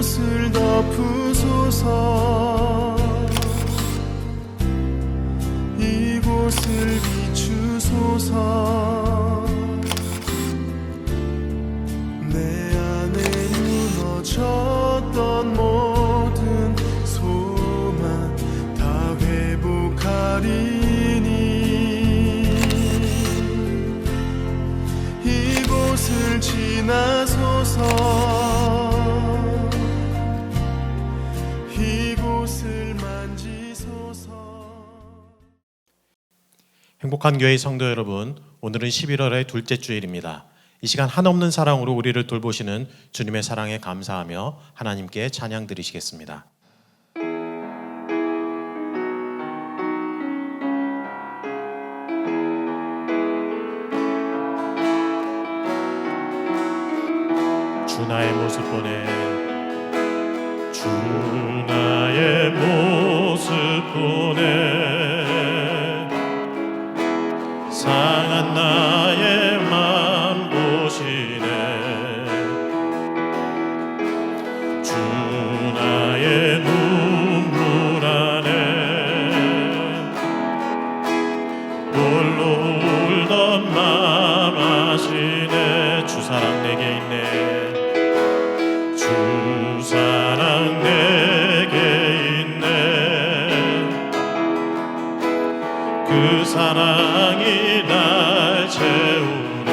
이곳을 덮으소서. 이곳을 비추소서. 내 안에 무너졌던 모든 소망 다 회복하리니 이곳을 지나소서. 이곳을 만지소서. 행복한 교회 성도 여러분, 오늘은 11월의 둘째 주일입니다. 이 시간 한없는 사랑으로 우리를 돌보시는 주님의 사랑에 감사하며 하나님께 찬양 드리시겠습니다. 주 나의 모습 보내, 주 나의 모습 보내, 상한 나의 맘 보시네. 주 나의 눈물 안에 홀로 울던 맘 아시네. 주 사랑 내게 있네. 주 사랑 내게 있네. 그 사랑이 날 채우네.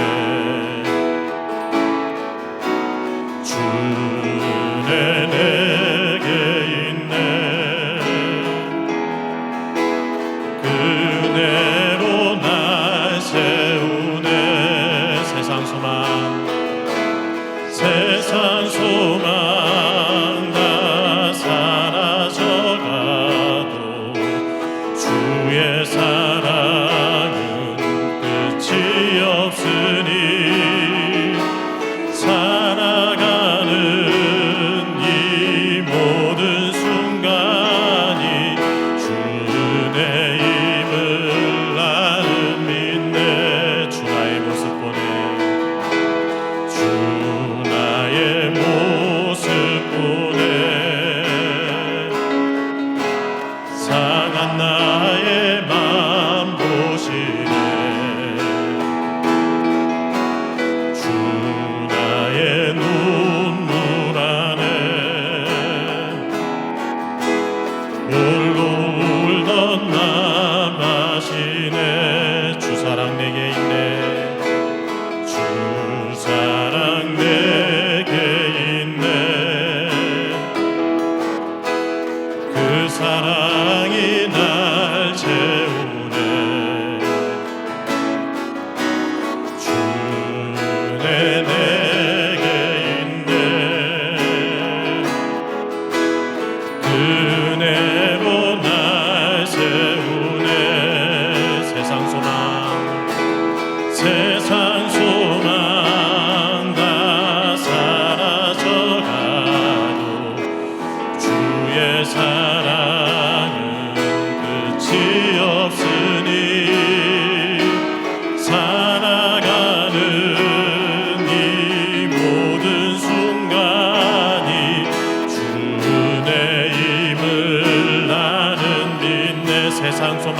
주네 내게 있네. 그대로 날 세우네. 세상 소망, 세상 소망 다 사라져가도 주의 사랑은 끝이 없으니 살아가는 이 모든 순간이 주의 힘을 나는 믿네. 주 나의 모습 보내, 주 나의 모습 보내, 상한 나의 맘 보시네. 주 나의 눈물 안에 홀로 울던 맘 아시네. 주 사랑 내게 있네. 주 사랑 내게 있네. 그 사랑이 날 채우네. 주네 내게 있네. 그네로 날 세우네. 세상 소망, 세상 소망 다 사라져가도 주의 사랑은 끝이 없으니 살아가는 이 모든 순간이 주의 힘을 나는 믿네. 세상 소망,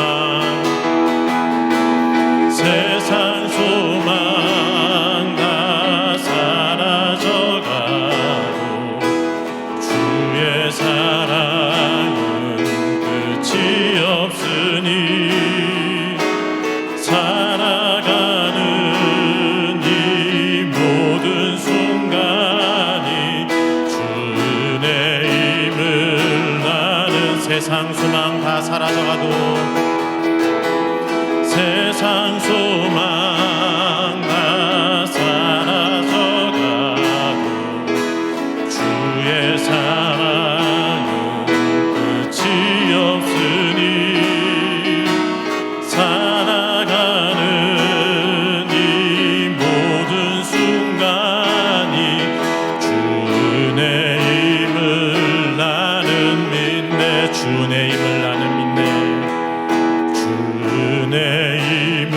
세상 소망 다 사라져가도 주의 사랑은 끝이 없으니 살아가는 이 모든 순간이 주의 힘을 나는 세상 소망 다 사라져가도 세상 소망 다 사라져가도 주의 사랑은 끝이 없으니 살아가는 이 모든 순간이 주의 힘을 나는 믿네. 주의 힘을 나는 믿네. 주의 힘을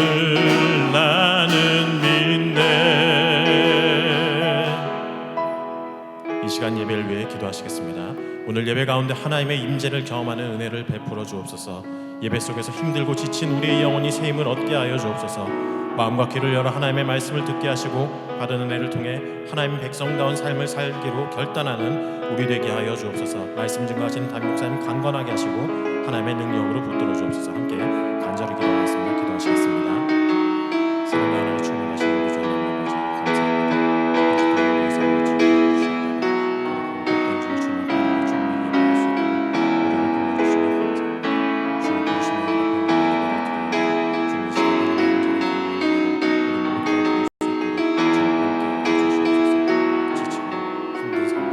시간 예배를 위해 기도하시겠습니다. 오늘 예배 가운데 하나님의 임재를 경험하는 은혜를 베풀어 주옵소서. 예배 속에서 힘들고 지친 우리의 영혼이 새 힘을 얻게 하여 주옵소서. 마음과 귀를 열어 하나님의 말씀을 듣게 하시고 받은 은혜를 통해 하나님 백성다운 삶을 살기로 결단하는 우리 되게 하여 주옵소서. 말씀 증거하시는 담임 목사님 강건하게 하시고 하나님의 능력으로 붙들어 주옵소서. 함께 간절히 기도하겠습니다. 기도하시겠습니다. 사랑과 은혜로 충만하신 우리 주 하나님 아버지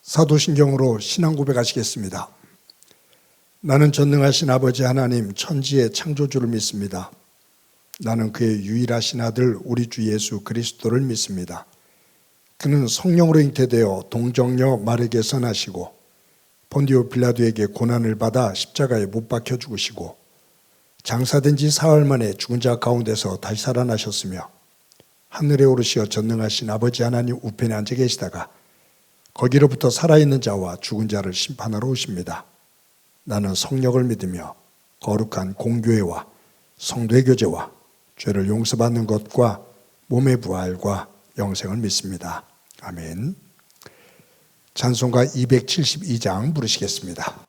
사도신경으로 신앙 고백하시겠습니다. 나는 전능하신 아버지 하나님 천지의 창조주를 믿습니다. 나는 그의 유일하신 아들 우리 주 예수 그리스도를 믿습니다. 그는 성령으로 잉태되어 동정녀 마르게서 나시고 본디오 빌라도에게 고난을 받아 십자가에 못 박혀 죽으시고 장사된 지 사흘 만에 죽은 자 가운데서 다시 살아나셨으며 하늘에 오르시어 전능하신 아버지 하나님 우편에 앉아 계시다가 거기로부터 살아있는 자와 죽은 자를 심판하러 오십니다. 나는 성령을 믿으며 거룩한 공교회와 성도의 교제와 죄를 용서받는 것과 몸의 부활과 영생을 믿습니다. 아멘. 찬송가 272장 부르시겠습니다.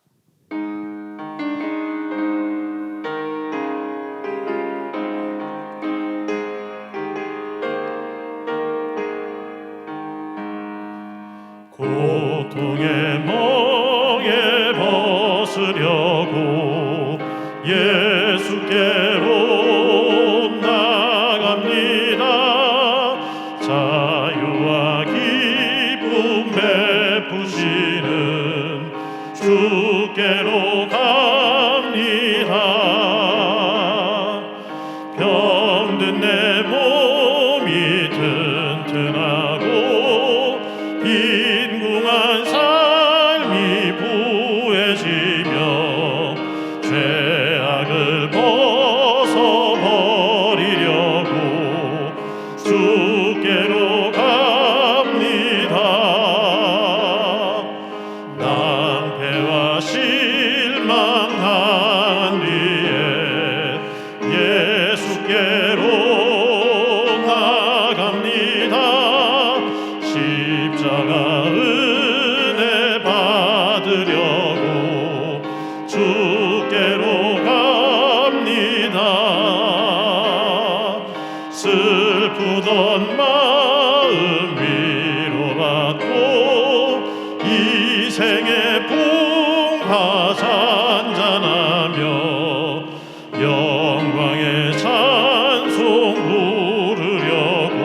고통의 멍에 벗으려고 예수께로 나갑니다. 자유와 기쁨 베푸시는 주께로 갑니다. 병든 내 몸이 튼튼하고 빈궁한 삶이 부해지며 죄악을 벗어버리려고 주께로 갑니다. 낭패와 실망한 뒤에 예수께로 나갑니다. 십자가 은혜 받으려고 주께로 갑니다. 슬프던 마음 위로받고 이 생의 풍파 잔잔하며 영광의 찬송 부르려고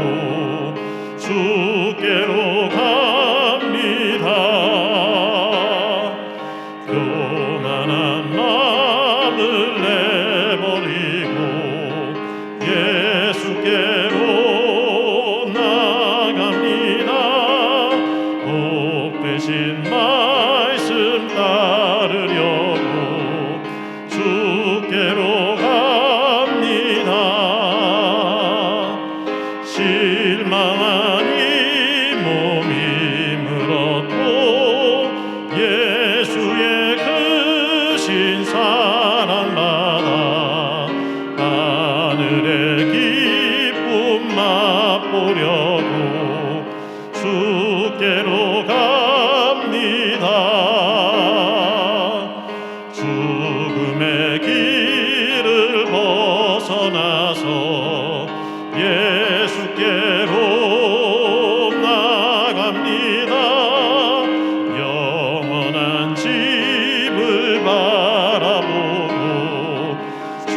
주께로 갑니다. 교만한 마음을 내버리고 예수께로 나갑니다. 복 대신 말씀 따르려고 주께로 갑니다. 실망한 이 몸이 물었고 예수의 크신 사랑받아 하늘의 기쁨 맛보려고 주께로 갑니다. 죽음의 길을 벗어나서 예수께로 나갑니다. 영원한 집을 바라보고 주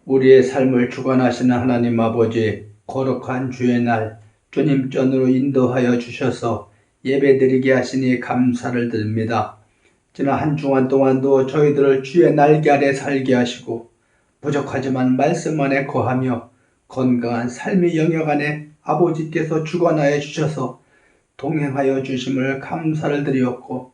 우리의 삶을 주관하시는 하나님 아버지, 거룩한 주의 날 주님 전으로 인도하여 주셔서 예배드리게 하시니 감사를 드립니다. 지난 한 주간 동안도 저희들을 주의 날개 아래 살게 하시고 부족하지만 말씀 안에 거하며 건강한 삶의 영역 안에 아버지께서 주관하여 주셔서 동행하여 주심을 감사를 드리었고,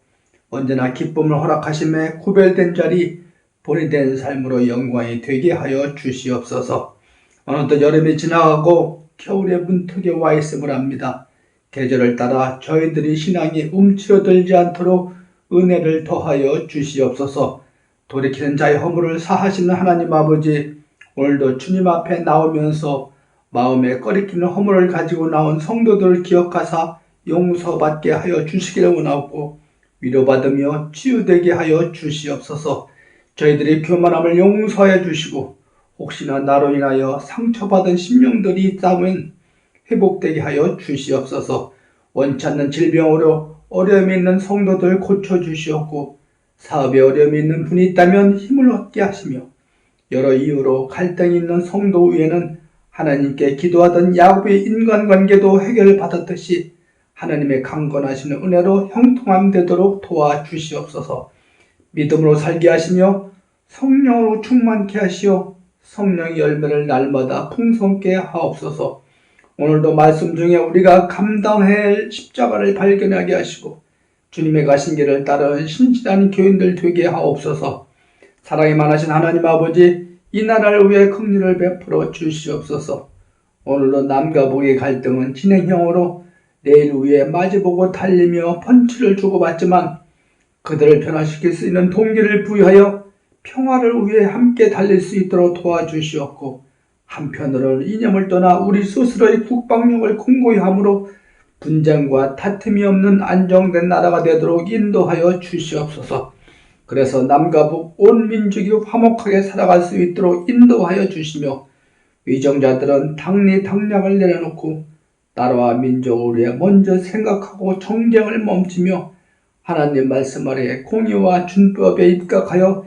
언제나 기쁨을 허락하심에 구별된 자리 본이 된 삶으로 영광이 되게 하여 주시옵소서. 어느덧 여름이 지나가고 겨울의 문턱에 와 있음을 압니다. 계절을 따라 저희들이 신앙이 움츠러들지 않도록 은혜를 더하여 주시옵소서. 돌이키는 자의 허물을 사하시는 하나님 아버지, 오늘도 주님 앞에 나오면서 마음에 꺼리키는 허물을 가지고 나온 성도들을 기억하사 용서받게 하여 주시기를 원하고, 위로받으며 치유되게 하여 주시옵소서. 저희들이 교만함을 용서하여 주시고, 혹시나 나로 인하여 상처받은 심령들이 있다면 회복되게 하여 주시옵소서. 원치 않는 질병으로 어려움이 있는 성도들 고쳐주시옵고, 사업에 어려움이 있는 분이 있다면 힘을 얻게 하시며, 여러 이유로 갈등이 있는 성도 위에는 하나님께 기도하던 야곱의 인간관계도 해결받았듯이 하나님의 강건하시는 은혜로 형통함 되도록 도와주시옵소서. 믿음으로 살게 하시며 성령으로 충만케 하시어 성령의 열매를 날마다 풍성케 하옵소서. 오늘도 말씀 중에 우리가 감당해야 할 십자가를 발견하게 하시고 주님의 가신 길을 따르는 신실한 교인들 되게 하옵소서. 사랑이 많으신 하나님 아버지, 이 나라를 위해 긍휼을 베풀어 주시옵소서. 오늘도 남과 북의 갈등은 진행형으로 내일 위에 마주보고 달리며 펀치를 주고받지만 그들을 변화시킬 수 있는 동기를 부여하여 평화를 위해 함께 달릴 수 있도록 도와주시옵고, 한편으로는 이념을 떠나 우리 스스로의 국방력을 공고히 함으로 분쟁과 다툼이 없는 안정된 나라가 되도록 인도하여 주시옵소서. 그래서 남과 북 온 민족이 화목하게 살아갈 수 있도록 인도하여 주시며, 위정자들은 당리당략을 내려놓고 나라와 민족을 위해 먼저 생각하고 정쟁을 멈추며 하나님 말씀 아래 공의와 준법에 입각하여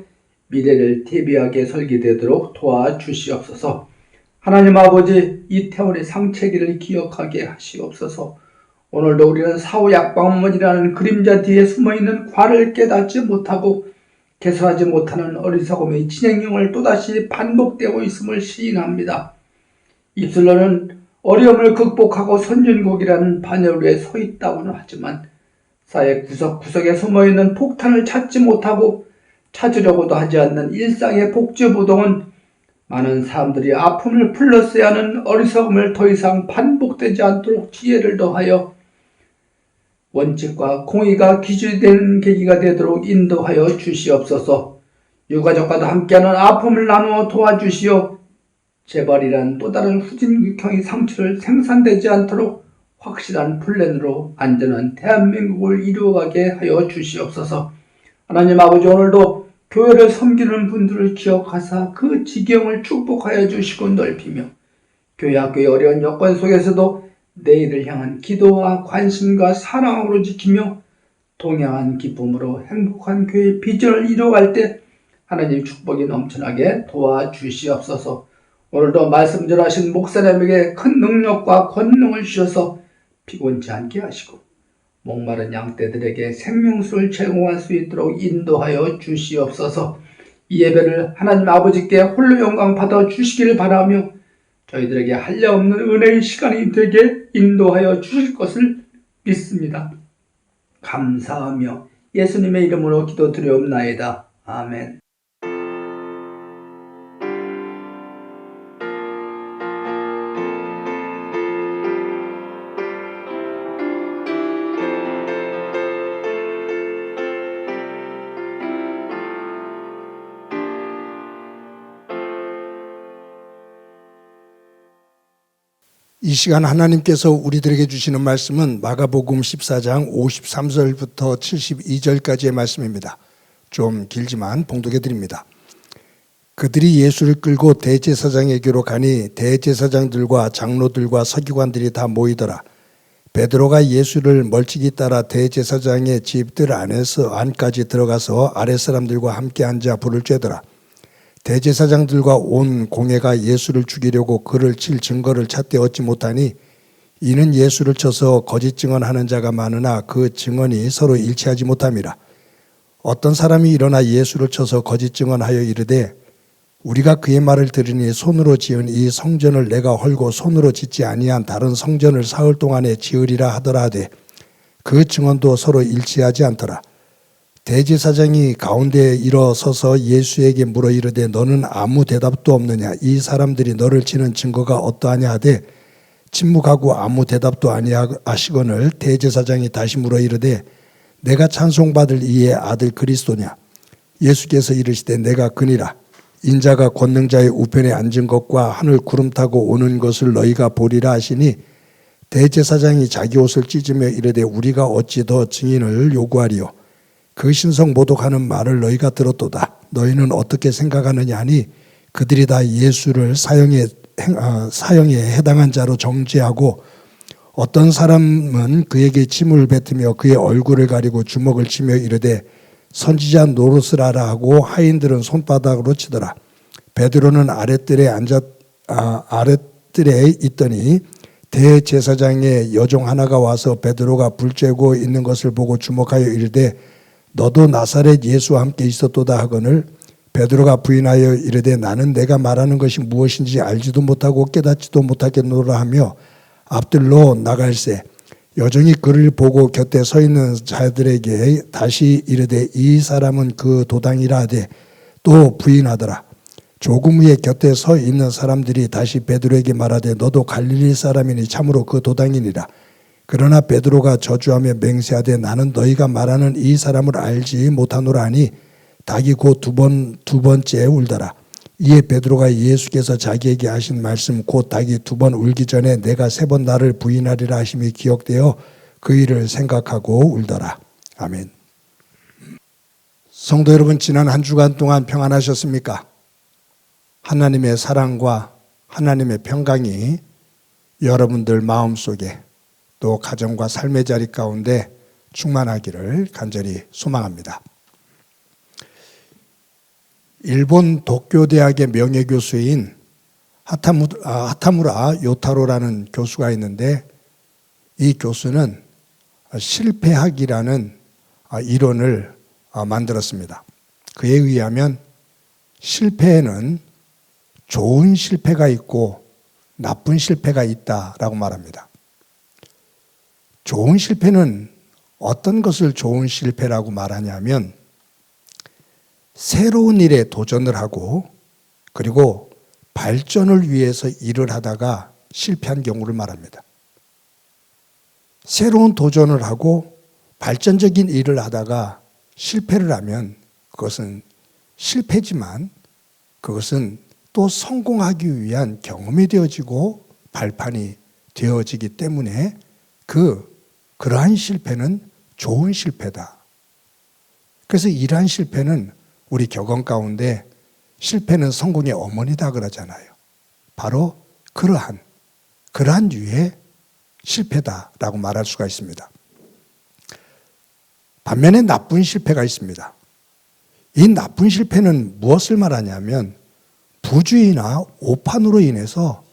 미래를 대비하게 설계되도록 도와주시옵소서. 하나님 아버지, 이태원의 상체기를 기억하게 하시옵소서. 오늘도 우리는 사후 약방문이라는 그림자 뒤에 숨어있는 과를 깨닫지 못하고 개선하지 못하는 어리석음의 진행형을 또다시 반복되고 있음을 시인합니다. 입술로는 어려움을 극복하고 선진국이라는 반열 위에 서 있다고는 하지만 사회 구석구석에 숨어있는 폭탄을 찾지 못하고 찾으려고도 하지 않는 일상의 복지부동은 많은 사람들이 아픔을 풀렀어야 하는 어리석음을 더 이상 반복되지 않도록 지혜를 더하여 원칙과 공의가 기준되는 계기가 되도록 인도하여 주시옵소서. 유가족과도 함께하는 아픔을 나누어 도와주시어 재발이란 또 다른 후진국형의 상처를 생산되지 않도록 확실한 플랜으로 안전한 대한민국을 이루어가게 하여 주시옵소서. 하나님 아버지, 오늘도 교회를 섬기는 분들을 기억하사 그 지경을 축복하여 주시고 넓히며 교회 학교의 어려운 여건 속에서도 내일을 향한 기도와 관심과 사랑으로 지키며 동행한 기쁨으로 행복한 교회의 비전을 이루어갈 때 하나님 축복이 넘쳐나게 도와주시옵소서. 오늘도 말씀 전하신 목사님에게 큰 능력과 권능을 주셔서 피곤치 않게 하시고 목마른 양떼들에게 생명수를 제공할 수 있도록 인도하여 주시옵소서. 이 예배를 하나님 아버지께 홀로 영광 받아 주시기를 바라며 저희들에게 한량없는 은혜의 시간이 되게 인도하여 주실 것을 믿습니다. 감사하며 예수님의 이름으로 기도드리옵나이다. 아멘. 이 시간 하나님께서 우리들에게 주시는 말씀은 마가복음 14장 53절부터 72절까지의 말씀입니다. 좀 길지만 봉독해 드립니다. 그들이 예수를 끌고 대제사장에게로 가니 대제사장들과 장로들과 서기관들이 다 모이더라. 베드로가 예수를 멀찍이 따라 대제사장의 집들 안까지 들어가서 아랫사람들과 함께 앉아 불을 쬐더라. 대제사장들과 온 공회가 예수를 죽이려고 그를 칠 증거를 찾되 얻지 못하니 이는 예수를 쳐서 거짓 증언하는 자가 많으나 그 증언이 서로 일치하지 못함이라. 어떤 사람이 일어나 예수를 쳐서 거짓 증언하여 이르되 우리가 그의 말을 들으니 손으로 지은 이 성전을 내가 헐고 손으로 짓지 아니한 다른 성전을 사흘 동안에 지으리라 하더라 하되 그 증언도 서로 일치하지 않더라. 대제사장이 가운데에 일어서서 예수에게 물어 이르되 너는 아무 대답도 없느냐? 이 사람들이 너를 치는 증거가 어떠하냐 하되 침묵하고 아무 대답도 아니하시거늘 대제사장이 다시 물어 이르되 내가 찬송받을 이의 아들 그리스도냐? 예수께서 이르시되 내가 그니라. 인자가 권능자의 우편에 앉은 것과 하늘 구름 타고 오는 것을 너희가 보리라 하시니 대제사장이 자기 옷을 찢으며 이르되 우리가 어찌 더 증인을 요구하리요? 그 신성 모독하는 말을 너희가 들었도다. 너희는 어떻게 생각하느냐 하니 그들이 다 예수를 사형에 해당한 자로 정죄하고 어떤 사람은 그에게 침을 뱉으며 그의 얼굴을 가리고 주먹을 치며 이르되 선지자 노릇을 하라 하고 하인들은 손바닥으로 치더라. 베드로는 아랫뜰에 있더니 대제사장의 여종 하나가 와서 베드로가 불 쬐고 있는 것을 보고 주목하여 이르되 너도 나사렛 예수와 함께 있었도다 하거늘 베드로가 부인하여 이르되 나는 내가 말하는 것이 무엇인지 알지도 못하고 깨닫지도 못하겠노라 하며 앞들로 나갈새 여종이 그를 보고 곁에 서 있는 자들에게 다시 이르되 이 사람은 그 도당이라 하되 또 부인하더라. 조금 후에 곁에 서 있는 사람들이 다시 베드로에게 말하되 너도 갈릴리 사람이니 참으로 그 도당이니라. 그러나 베드로가 저주하며 맹세하되 나는 너희가 말하는 이 사람을 알지 못하노라 하니 닭이 곧 두 번째 울더라. 이에 베드로가 예수께서 자기에게 하신 말씀 곧 닭이 두 번 울기 전에 내가 세 번 나를 부인하리라 하심이 기억되어 그 일을 생각하고 울더라. 아멘. 성도 여러분, 지난 한 주간 동안 평안하셨습니까? 하나님의 사랑과 하나님의 평강이 여러분들 마음속에 또 가정과 삶의 자리 가운데 충만하기를 간절히 소망합니다. 일본 도쿄대학의 명예교수인 하타무라 요타로라는 교수가 있는데 이 교수는 실패학이라는 이론을 만들었습니다. 그에 의하면 실패에는 좋은 실패가 있고 나쁜 실패가 있다라고 말합니다. 좋은 실패는 어떤 것을 좋은 실패라고 말하냐면 새로운 일에 도전을 하고 그리고 발전을 위해서 일을 하다가 실패한 경우를 말합니다. 새로운 도전을 하고 발전적인 일을 하다가 실패를 하면 그것은 실패지만 그것은 또 성공하기 위한 경험이 되어지고 발판이 되어지기 때문에 그러한 실패는 좋은 실패다. 그래서 이러한 실패는 우리 격언 가운데 실패는 성공의 어머니다 그러잖아요. 바로 그러한 류의 실패다라고 말할 수가 있습니다. 반면에 나쁜 실패가 있습니다. 이 나쁜 실패는 무엇을 말하냐면 부주의나 오판으로 인해서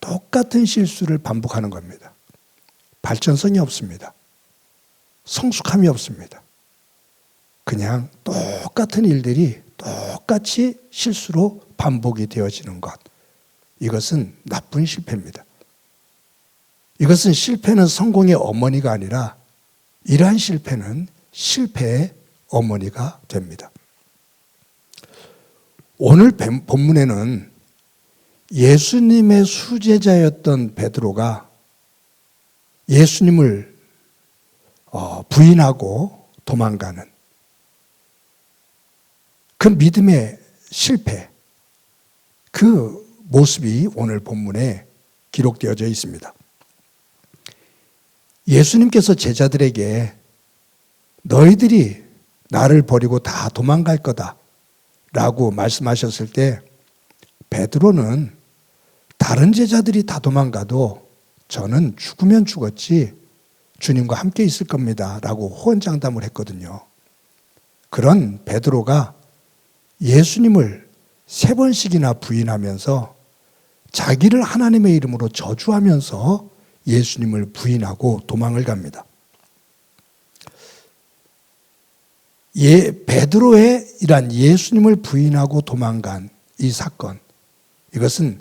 똑같은 실수를 반복하는 겁니다. 발전성이 없습니다. 성숙함이 없습니다. 그냥 똑같은 일들이 똑같이 실수로 반복이 되어지는 것. 이것은 나쁜 실패입니다. 이것은 실패는 성공의 어머니가 아니라 이러한 실패는 실패의 어머니가 됩니다. 오늘 본문에는 예수님의 수제자였던 베드로가 예수님을 부인하고 도망가는 그 믿음의 실패, 그 모습이 오늘 본문에 기록되어져 있습니다. 예수님께서 제자들에게 너희들이 나를 버리고 다 도망갈 거다 라고 말씀하셨을 때 베드로는 다른 제자들이 다 도망가도 저는 죽으면 죽었지 주님과 함께 있을 겁니다 라고 호언장담을 했거든요. 그런 베드로가 예수님을 3번씩이나 부인하면서 자기를 하나님의 이름으로 저주하면서 예수님을 부인하고 도망을 갑니다. 베드로의 이란 예수님을 부인하고 도망간 이 사건, 이것은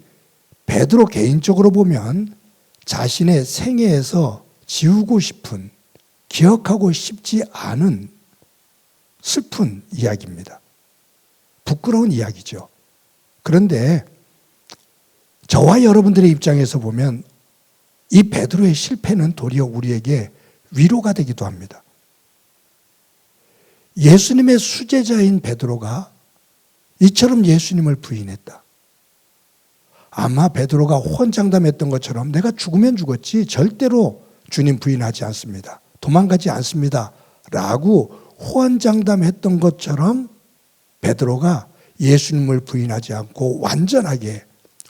베드로 개인적으로 보면 자신의 생애에서 지우고 싶은, 기억하고 싶지 않은 슬픈 이야기입니다. 부끄러운 이야기죠. 그런데 저와 여러분들의 입장에서 보면 이 베드로의 실패는 도리어 우리에게 위로가 되기도 합니다. 예수님의 수제자인 베드로가 이처럼 예수님을 부인했다. 아마 베드로가 호언장담했던 것처럼 내가 죽으면 죽었지 절대로 주님 부인하지 않습니다. 도망가지 않습니다. 라고 호언장담했던 것처럼 베드로가 예수님을 부인하지 않고 완전하게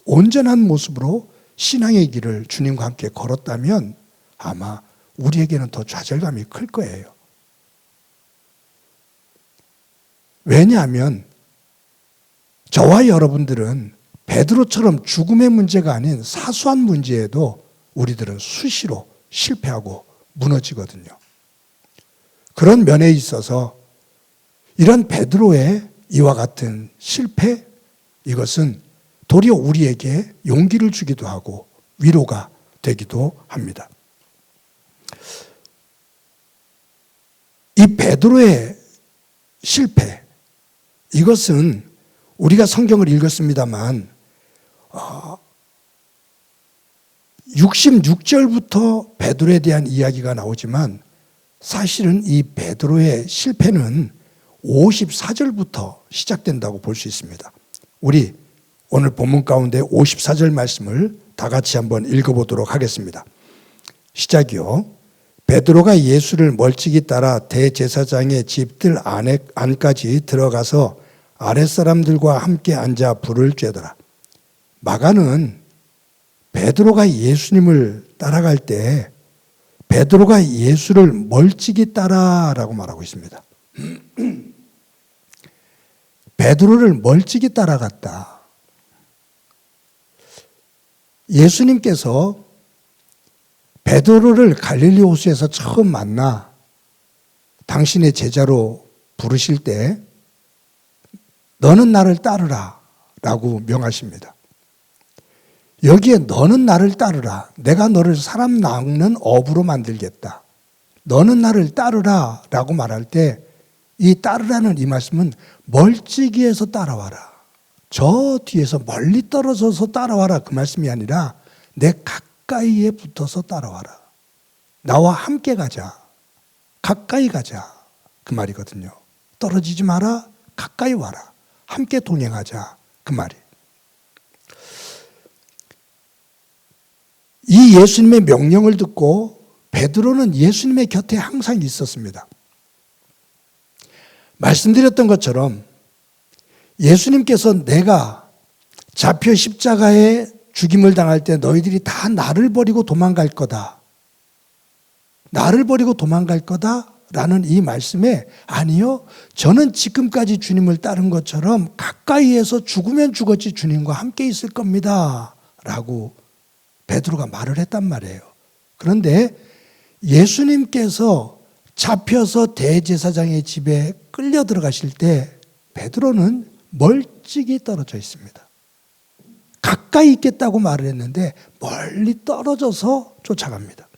온전한 모습으로 신앙의 길을 주님과 함께 걸었다면 아마 우리에게는 더 좌절감이 클 거예요. 왜냐하면 저와 여러분들은 베드로처럼 죽음의 문제가 아닌 사소한 문제에도 우리들은 수시로 실패하고 무너지거든요. 그런 면에 있어서 이런 베드로의 이와 같은 실패, 이것은 도리어 우리에게 용기를 주기도 하고 위로가 되기도 합니다. 이 베드로의 실패, 이것은 우리가 성경을 읽었습니다만 66절부터 베드로에 대한 이야기가 나오지만 사실은 이 베드로의 실패는 54절부터 시작된다고 볼 수 있습니다. 우리 오늘 본문 가운데 54절 말씀을 다 같이 한번 읽어보도록 하겠습니다. 시작이요. 베드로가 예수를 멀찍이 따라 대제사장의 집들 안까지 들어가서 아랫사람들과 함께 앉아 불을 쬐더라. 마가는 베드로가 예수님을 따라갈 때 베드로가 예수를 멀찍이 따라라고 말하고 있습니다. 베드로를 멀찍이 따라갔다. 예수님께서 베드로를 갈릴리 호수에서 처음 만나 당신의 제자로 부르실 때 너는 나를 따르라 라고 명하십니다. 여기에 너는 나를 따르라. 내가 너를 사람 낚는 어부로 만들겠다. 너는 나를 따르라 라고 말할 때 이 따르라는 이 말씀은 멀찍이에서 따라와라. 저 뒤에서 멀리 떨어져서 따라와라 그 말씀이 아니라 내 가까이에 붙어서 따라와라. 나와 함께 가자. 가까이 가자. 그 말이거든요. 떨어지지 마라. 가까이 와라. 함께 동행하자. 그 말이. 이 예수님의 명령을 듣고 베드로는 예수님의 곁에 항상 있었습니다. 말씀드렸던 것처럼 예수님께서 내가 잡혀 십자가에 죽임을 당할 때 너희들이 다 나를 버리고 도망갈 거다. 나를 버리고 도망갈 거다. 라는 이 말씀에 아니요. 저는 지금까지 주님을 따른 것처럼 가까이에서 죽으면 죽었지 주님과 함께 있을 겁니다. 라고 베드로가 말을 했단 말이에요. 그런데 예수님께서 잡혀서 대제사장의 집에 끌려 들어가실 때 베드로는 멀찍이 떨어져 있습니다. 가까이 있겠다고 말을 했는데 멀리 떨어져서 쫓아갑니다.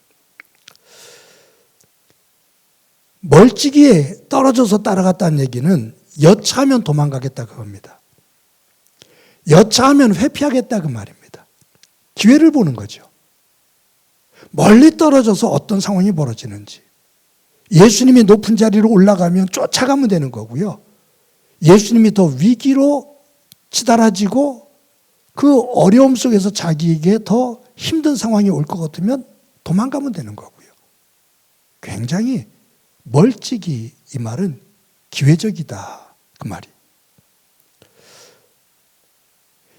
멀찍이에 떨어져서 따라갔다는 얘기는 여차하면 도망가겠다 그겁니다. 여차하면 회피하겠다 그 말입니다. 기회를 보는 거죠. 멀리 떨어져서 어떤 상황이 벌어지는지. 예수님이 높은 자리로 올라가면 쫓아가면 되는 거고요. 예수님이 더 위기로 치달아지고 그 어려움 속에서 자기에게 더 힘든 상황이 올 것 같으면 도망가면 되는 거고요. 굉장히 멀찍이 이 말은 기회적이다 그 말이.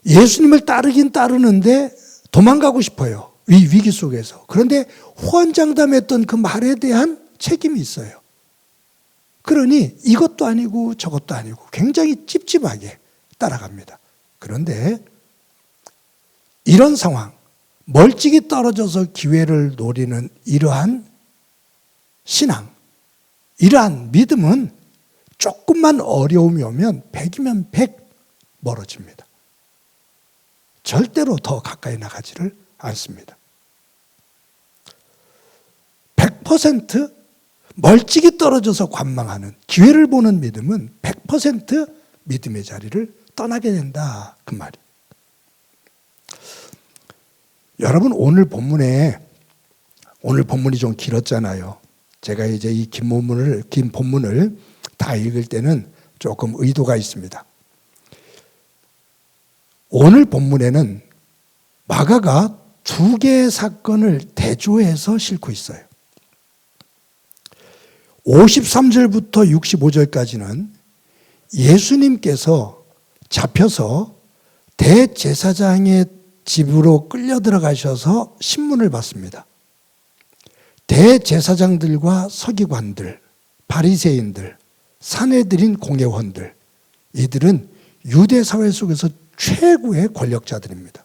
예수님을 따르긴 따르는데 도망가고 싶어요. 이 위기 속에서. 그런데 호언장담했던 그 말에 대한 책임이 있어요. 그러니 이것도 아니고 저것도 아니고 굉장히 찝찝하게 따라갑니다. 그런데 이런 상황, 멀찍이 떨어져서 기회를 노리는 이러한 신앙, 이러한 믿음은 조금만 어려움이 오면 100이면 100 멀어집니다. 절대로 더 가까이 나가지를 않습니다. 100% 멀찍이 떨어져서 관망하는, 기회를 보는 믿음은 100% 믿음의 자리를 떠나게 된다, 그 말이에요. 여러분, 오늘 본문이 좀 길었잖아요. 제가 이제 이 긴 본문을 다 읽을 때는 조금 의도가 있습니다. 오늘 본문에는 마가가 두 개의 사건을 대조해서 싣고 있어요. 53절부터 65절까지는 예수님께서 잡혀서 대제사장의 집으로 끌려 들어가셔서 신문을 받습니다. 대제사장들과 서기관들, 바리새인들, 산헤드린 공회원들, 이들은 유대 사회 속에서 최고의 권력자들입니다.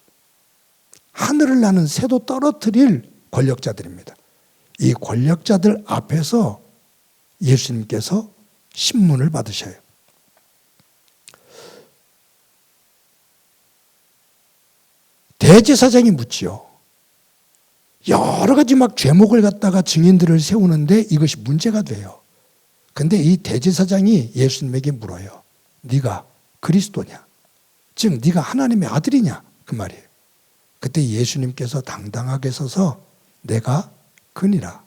하늘을 나는 새도 떨어뜨릴 권력자들입니다. 이 권력자들 앞에서 예수님께서 신문을 받으셔요. 대제사장이 묻지요. 여러 가지 막 죄목을 갖다가 증인들을 세우는데 이것이 문제가 돼요. 근데 이 대제사장이 예수님에게 물어요. 네가 그리스도냐? 즉 네가 하나님의 아들이냐? 그 말이에요. 그때 예수님께서 당당하게 서서 내가 그니라.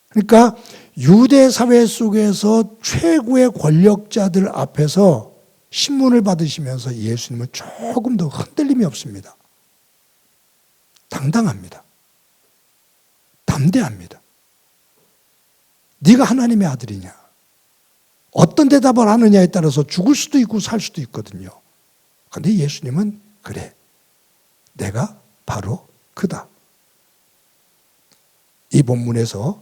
그러니까 유대 사회 속에서 최고의 권력자들 앞에서 신문을 받으시면서 예수님은 조금 더 흔들림이 없습니다. 당당합니다. 담대합니다. 네가 하나님의 아들이냐? 어떤 대답을 하느냐에 따라서 죽을 수도 있고 살 수도 있거든요. 그런데 예수님은 그래, 내가 바로 그다. 이 본문에서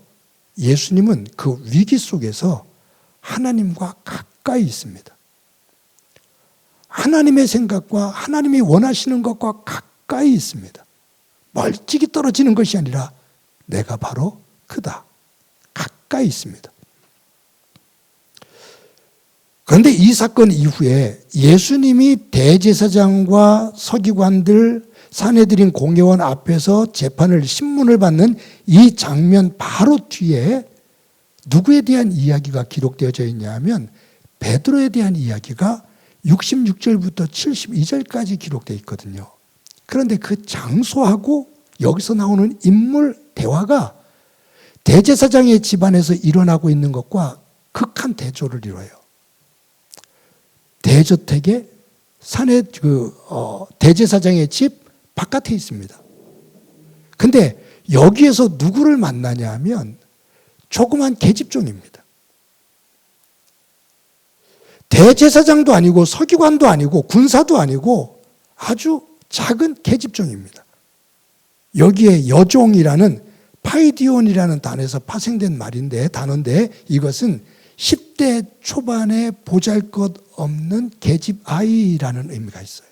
예수님은 그 위기 속에서 하나님과 가까이 있습니다. 하나님의 생각과 하나님이 원하시는 것과 가까이 있습니다. 멀찍이 떨어지는 것이 아니라 내가 바로 그다. 가까이 있습니다. 그런데 이 사건 이후에 예수님이 대제사장과 서기관들, 산헤드린 공회원 앞에서 재판을 신문을 받는 이 장면 바로 뒤에 누구에 대한 이야기가 기록되어져 있냐 하면 베드로에 대한 이야기가 66절부터 72절까지 기록되어 있거든요. 그런데 그 장소하고 여기서 나오는 인물 대화가 대제사장의 집안에서 일어나고 있는 것과 극한 대조를 이뤄요. 대저택에 대제사장의 집 바깥에 있습니다. 근데 여기에서 누구를 만나냐 하면 조그만 계집종입니다. 대제사장도 아니고 서기관도 아니고 군사도 아니고 아주 작은 계집종입니다. 여기에 여종이라는 파이디온이라는 단어에서 파생된 단어인데 이것은 10대 초반에 보잘것없는 계집 아이라는 의미가 있어요.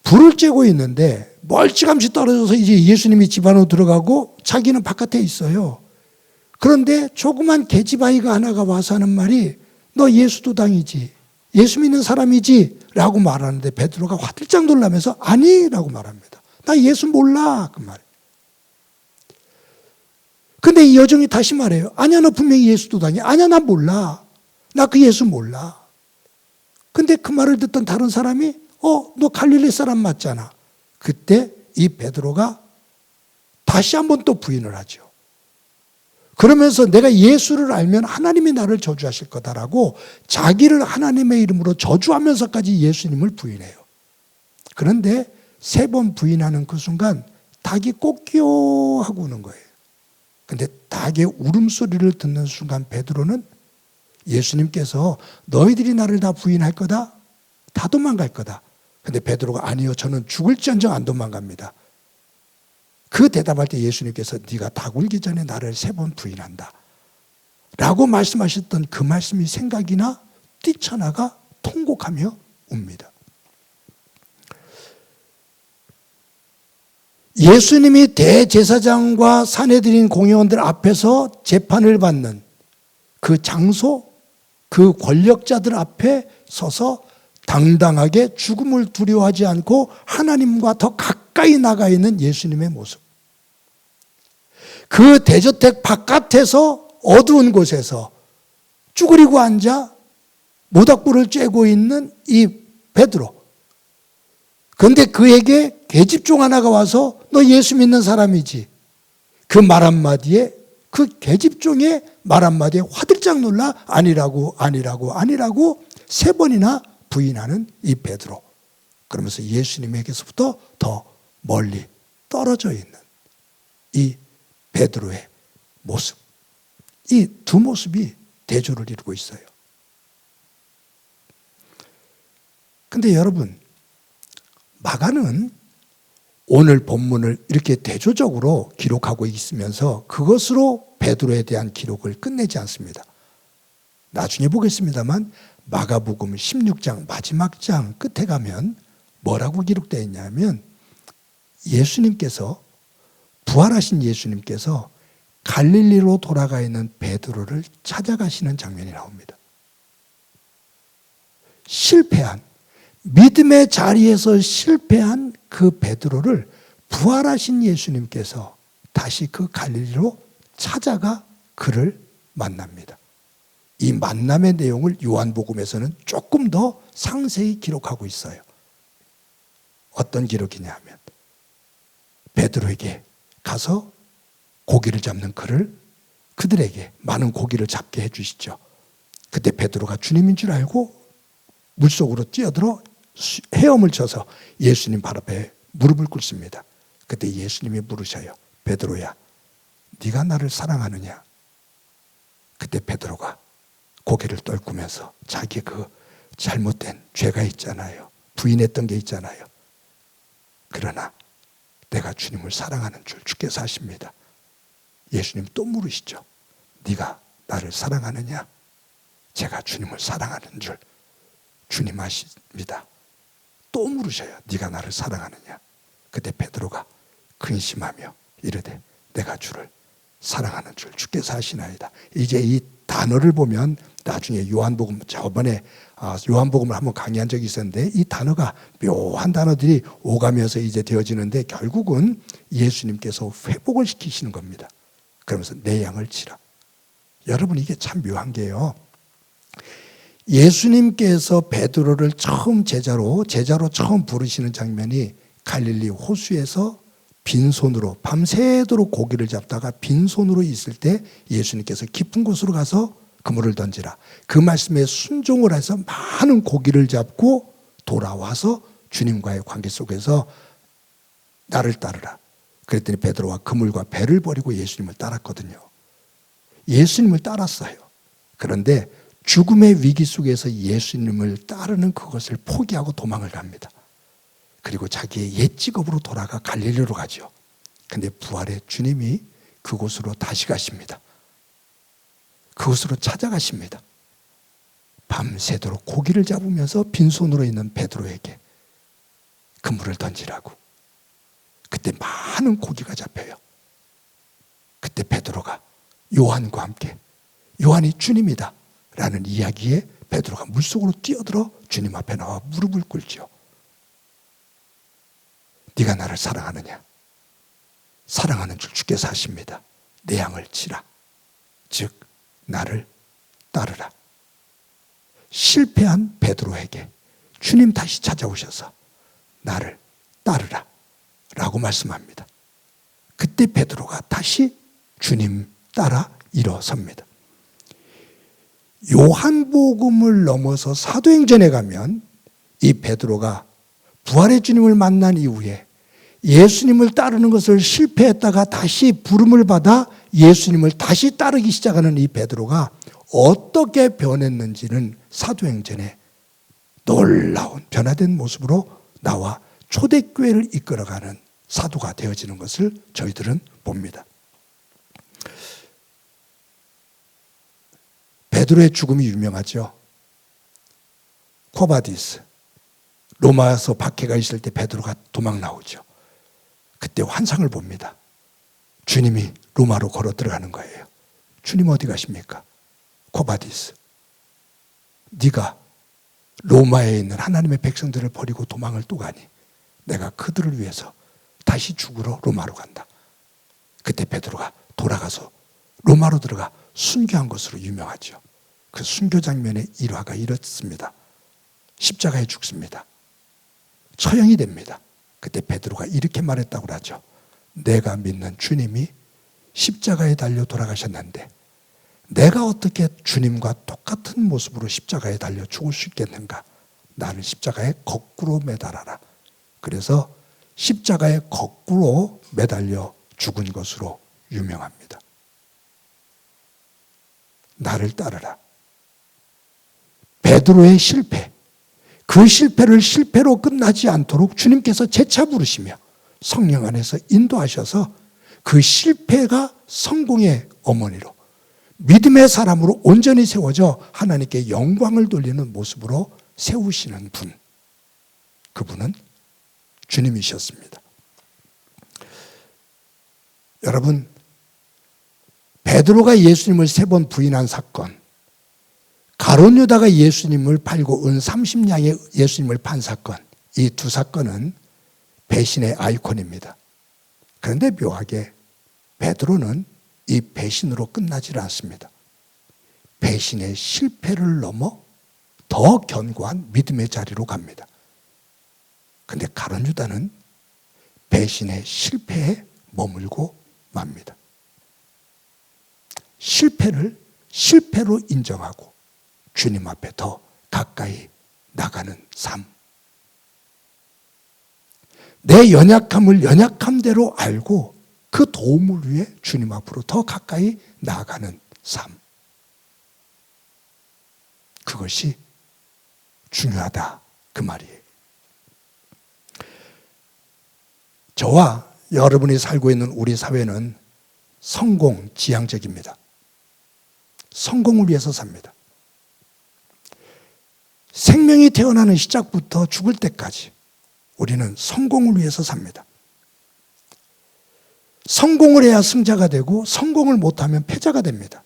불을 쬐고 있는데 멀찌감치 떨어져서 이제 예수님이 집 안으로 들어가고 자기는 바깥에 있어요. 그런데 조그만 계집 아이가 하나가 와서 하는 말이 너 예수도당이지, 예수 믿는 사람이지 라고 말하는데 베드로가 화들짝 놀라면서 아니라고 말합니다. 나 예수 몰라 그 말이에요. 근데 이 여종이 다시 말해요. 아니야, 너 분명히 예수도당이야. 아니야, 나 몰라. 나 그 예수 몰라. 근데 그 말을 듣던 다른 사람이 너 갈릴리 사람 맞잖아. 그때 이 베드로가 다시 한번 또 부인을 하죠. 그러면서 내가 예수를 알면 하나님이 나를 저주하실 거다라고 자기를 하나님의 이름으로 저주하면서까지 예수님을 부인해요. 그런데 3번 부인하는 그 순간 닭이 꼬끼요 하고 우는 거예요. 근데 닭의 울음소리를 듣는 순간 베드로는 예수님께서 너희들이 나를 다 부인할 거다? 다 도망갈 거다. 근데 베드로가 아니요, 저는 죽을지언정 안 도망갑니다. 그 대답할 때 예수님께서 네가 닭 울기 전에 나를 3번 부인한다. 라고 말씀하셨던 그 말씀이 생각이나 뛰쳐나가 통곡하며 웁니다. 예수님이 대제사장과 사내들인 공회원들 앞에서 재판을 받는 그 장소, 그 권력자들 앞에 서서 당당하게 죽음을 두려워하지 않고 하나님과 더 가까이 나가 있는 예수님의 모습. 그 대저택 바깥에서 어두운 곳에서 쭈그리고 앉아 모닥불을 쬐고 있는 이 베드로. 그런데 그에게 계집종 하나가 와서 너 예수 믿는 사람이지. 그 말 한마디에, 그 계집종의 말 한마디에 화들짝 놀라 아니라고 3번이나 부인하는 이 베드로. 그러면서 예수님에게서부터 더 멀리 떨어져 있는 이 베드로의 모습. 이 두 모습이 대조를 이루고 있어요. 근데 여러분, 마가는 오늘 본문을 이렇게 대조적으로 기록하고 있으면서 그것으로 베드로에 대한 기록을 끝내지 않습니다. 나중에 보겠습니다만 마가복음 16장 마지막 장 끝에 가면 뭐라고 기록되어 있냐면 예수님께서, 부활하신 예수님께서 갈릴리로 돌아가 있는 베드로를 찾아가시는 장면이 나옵니다. 실패한, 믿음의 자리에서 실패한 그 베드로를 부활하신 예수님께서 다시 그 갈릴리로 찾아가 그를 만납니다. 이 만남의 내용을 요한복음에서는 조금 더 상세히 기록하고 있어요. 어떤 기록이냐 하면 베드로에게 가서 고기를 잡는 그들에게 많은 고기를 잡게 해주시죠. 그때 베드로가 주님인 줄 알고 물속으로 뛰어들어 헤엄을 쳐서 예수님 발 앞에 무릎을 꿇습니다. 그때 예수님이 물으셔요. 베드로야, 네가 나를 사랑하느냐? 그때 베드로가 고개를 떨구면서 자기 그 잘못된 죄가 있잖아요. 부인했던 게 있잖아요. 그러나 내가 주님을 사랑하는 줄 주께서 아십니다. 예수님 또 물으시죠. 네가 나를 사랑하느냐? 제가 주님을 사랑하는 줄 주님 아십니다. 또 물으셔요. 네가 나를 사랑하느냐? 그때 베드로가 근심하며 이르되 내가 주를 사랑하는 줄 주께서 아시나이다. 이제 이 단어를 보면 나중에 요한복음, 저번에 요한복음을 한번 강의한 적이 있었는데 이 단어가 묘한 단어들이 오가면서 이제 되어지는데 결국은 예수님께서 회복을 시키시는 겁니다. 그러면서 내 양을 치라. 여러분, 이게 참 묘한 게요. 예수님께서 베드로를 처음 제자로 처음 부르시는 장면이 갈릴리 호수에서 빈손으로 밤새도록 고기를 잡다가 빈손으로 있을 때 예수님께서 깊은 곳으로 가서 그물을 던지라. 그 말씀에 순종을 해서 많은 고기를 잡고 돌아와서 주님과의 관계 속에서 나를 따르라. 그랬더니 베드로가 그물과 배를 버리고 예수님을 따랐거든요. 예수님을 따랐어요. 그런데 죽음의 위기 속에서 예수님을 따르는 그것을 포기하고 도망을 갑니다. 그리고 자기의 옛 직업으로 돌아가 갈릴리로 가죠. 그런데 부활의 주님이 그곳으로 다시 가십니다. 그곳으로 찾아가십니다. 밤새도록 고기를 잡으면서 빈손으로 있는 베드로에게 그물을 던지라고. 그때 많은 고기가 잡혀요. 그때 베드로가 요한과 함께 요한이 주님이다 라는 이야기에 베드로가 물속으로 뛰어들어 주님 앞에 나와 무릎을 꿇죠. 네가 나를 사랑하느냐? 사랑하는 줄 주께서 아십니다. 내 양을 치라. 즉 나를 따르라. 실패한 베드로에게 주님 다시 찾아오셔서 나를 따르라 라고 말씀합니다. 그때 베드로가 다시 주님 따라 일어섭니다. 요한복음을 넘어서 사도행전에 가면 이 베드로가 부활의 주님을 만난 이후에 예수님을 따르는 것을 실패했다가 다시 부름을 받아 예수님을 다시 따르기 시작하는 이 베드로가 어떻게 변했는지는 사도행전에 놀라운 변화된 모습으로 나와 초대교회를 이끌어가는 사도가 되어지는 것을 저희들은 봅니다. 베드로의 죽음이 유명하죠. 코바디스, 로마에서 박해가 있을 때 베드로가 도망 나오죠. 그때 환상을 봅니다. 주님이 로마로 걸어 들어가는 거예요. 주님 어디 가십니까? 코바디스, 네가 로마에 있는 하나님의 백성들을 버리고 도망을 또 가니 내가 그들을 위해서 다시 죽으러 로마로 간다. 그때 베드로가 돌아가서 로마로 들어가 순교한 것으로 유명하죠. 그 순교 장면의 일화가 이렇습니다. 십자가에 죽습니다. 처형이 됩니다. 그때 베드로가 이렇게 말했다고 하죠. 내가 믿는 주님이 십자가에 달려 돌아가셨는데 내가 어떻게 주님과 똑같은 모습으로 십자가에 달려 죽을 수 있겠는가? 나를 십자가에 거꾸로 매달아라. 그래서 십자가에 거꾸로 매달려 죽은 것으로 유명합니다. 나를 따르라. 베드로의 실패, 그 실패를 실패로 끝나지 않도록 주님께서 재차 부르시며 성령 안에서 인도하셔서 그 실패가 성공의 어머니로, 믿음의 사람으로 온전히 세워져 하나님께 영광을 돌리는 모습으로 세우시는 분, 그분은 주님이셨습니다. 여러분, 베드로가 예수님을 3번 부인한 사건, 가룟 유다가 예수님을 팔고 은 30냥에 예수님을 판 사건, 이 두 사건은 배신의 아이콘입니다. 그런데 묘하게 베드로는 이 배신으로 끝나질 않습니다. 배신의 실패를 넘어 더 견고한 믿음의 자리로 갑니다. 그런데 가룟 유다는 배신의 실패에 머물고 맙니다. 실패를 실패로 인정하고 주님 앞에 더 가까이 나가는 삶. 내 연약함을 연약함대로 알고 그 도움을 위해 주님 앞으로 더 가까이 나아가는 삶. 그것이 중요하다, 그 말이에요. 저와 여러분이 살고 있는 우리 사회는 성공 지향적입니다. 성공을 위해서 삽니다. 생명이 태어나는 시작부터 죽을 때까지 우리는 성공을 위해서 삽니다. 성공을 해야 승자가 되고 성공을 못하면 패자가 됩니다.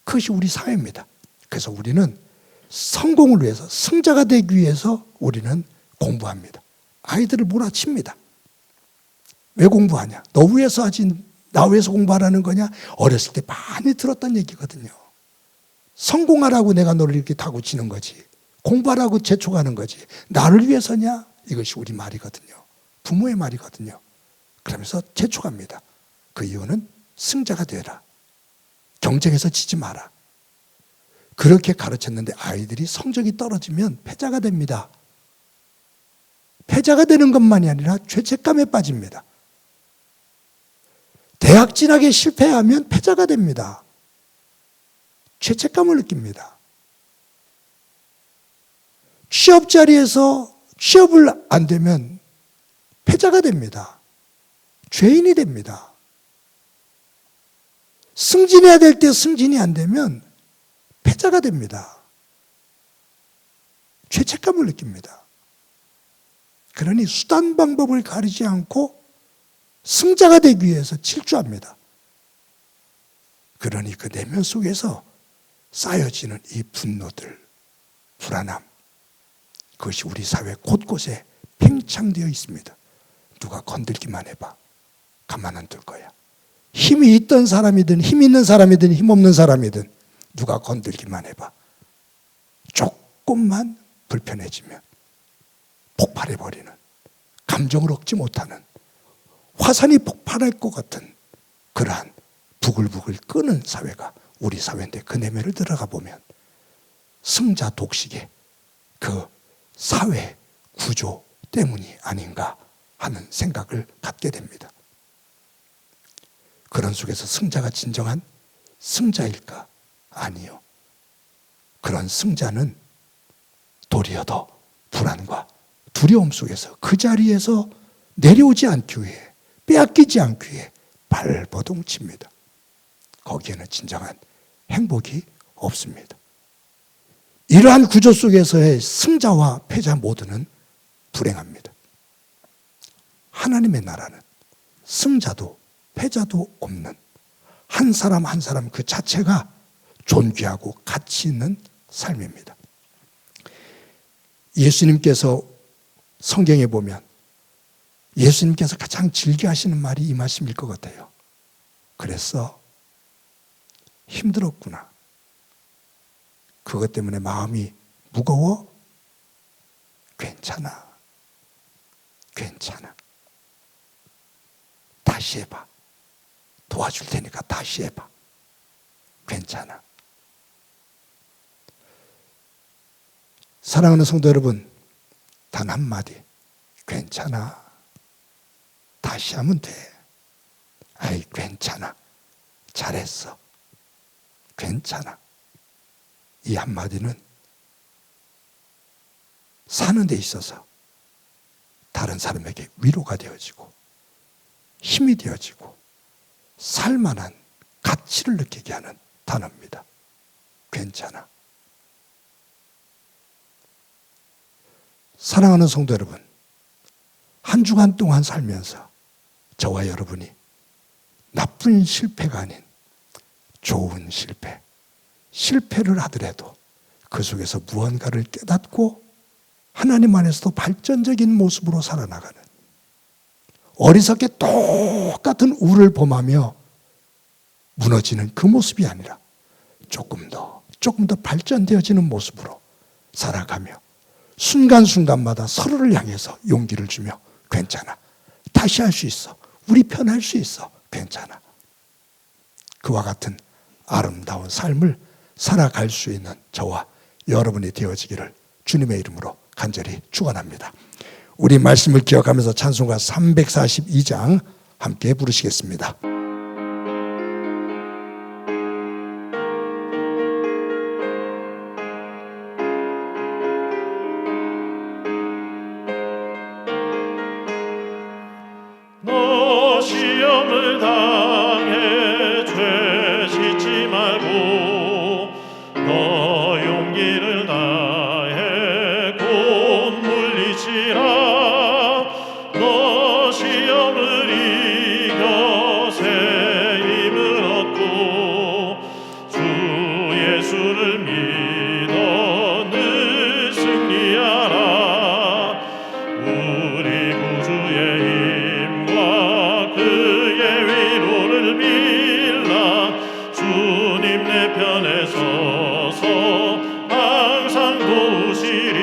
그것이 우리 사회입니다. 그래서 우리는 성공을 위해서, 승자가 되기 위해서 우리는 공부합니다. 아이들을 몰아칩니다. 왜 공부하냐? 너 위해서 하지 나 위해서 공부하라는 거냐? 어렸을 때 많이 들었던 얘기거든요. 성공하라고 내가 너를 이렇게 다구치는 거지. 공부하라고 재촉하는 거지. 나를 위해서냐? 이것이 우리 말이거든요. 부모의 말이거든요. 그러면서 재촉합니다. 그 이유는 승자가 되라. 경쟁에서 지지 마라. 그렇게 가르쳤는데 아이들이 성적이 떨어지면 패자가 됩니다. 패자가 되는 것만이 아니라 죄책감에 빠집니다. 대학 진학에 실패하면 패자가 됩니다. 죄책감을 느낍니다. 취업 자리에서 취업을 안 되면 패자가 됩니다. 죄인이 됩니다. 승진해야 될 때 승진이 안 되면 패자가 됩니다. 죄책감을 느낍니다. 그러니 수단 방법을 가리지 않고 승자가 되기 위해서 질주합니다. 그러니 그 내면 속에서 쌓여지는 이 분노들, 불안함, 그것이 우리 사회 곳곳에 팽창되어 있습니다. 누가 건들기만 해봐. 가만 안 둘 거야. 힘이 있던 사람이든 힘 있는 사람이든 힘 없는 사람이든 누가 건들기만 해봐. 조금만 불편해지면 폭발해버리는, 감정을 얻지 못하는, 화산이 폭발할 것 같은 그러한 부글부글 끄는 사회가 우리 사회인데, 그 내면을 들어가 보면 승자 독식의 그 사회 구조 때문이 아닌가 하는 생각을 갖게 됩니다. 그런 속에서 승자가 진정한 승자일까? 아니요. 그런 승자는 도리어 더 불안과 두려움 속에서 그 자리에서 내려오지 않기 위해, 빼앗기지 않기 위해 발버둥 칩니다. 거기에는 진정한 행복이 없습니다. 이러한 구조 속에서의 승자와 패자 모두는 불행합니다. 하나님의 나라는 승자도 패자도 없는 한 사람 한 사람 그 자체가 존귀하고 가치 있는 삶입니다. 예수님께서 성경에 보면 예수님께서 가장 즐겨하시는 말이 이 말씀일 것 같아요. 그래서 힘들었구나. 그것 때문에 마음이 무거워? 괜찮아. 괜찮아. 다시 해봐. 도와줄 테니까 다시 해봐. 괜찮아. 사랑하는 성도 여러분, 단 한마디. 괜찮아. 다시 하면 돼. 아이, 괜찮아. 잘했어. 괜찮아. 이 한마디는 사는 데 있어서 다른 사람에게 위로가 되어지고 힘이 되어지고 살만한 가치를 느끼게 하는 단어입니다. 괜찮아. 사랑하는 성도 여러분, 한 주간 동안 살면서 저와 여러분이 나쁜 실패가 아닌 좋은 실패, 실패를 하더라도 그 속에서 무언가를 깨닫고 하나님 안에서도 발전적인 모습으로 살아나가는, 어리석게 똑같은 우를 범하며 무너지는 그 모습이 아니라 조금 더 발전되어지는 모습으로 살아가며 순간순간마다 서로를 향해서 용기를 주며 괜찮아. 다시 할 수 있어. 우리 편할 수 있어. 괜찮아. 그와 같은 아름다운 삶을 살아갈 수 있는 저와 여러분이 되어지기를 주님의 이름으로 간절히 축원합니다. 우리 말씀을 기억하면서 찬송가 342장 함께 부르시겠습니다. 너 시험을 당해 죄 짓지 말고 너 용기를 다해 곧 물리치라. 너 시험을 이겨 새 힘을 얻고 주 예수를 믿어 늘 승리하라. 우리 구주의 그의 위로를 빌라. 주님 내 편에 서서 항상 도우시리.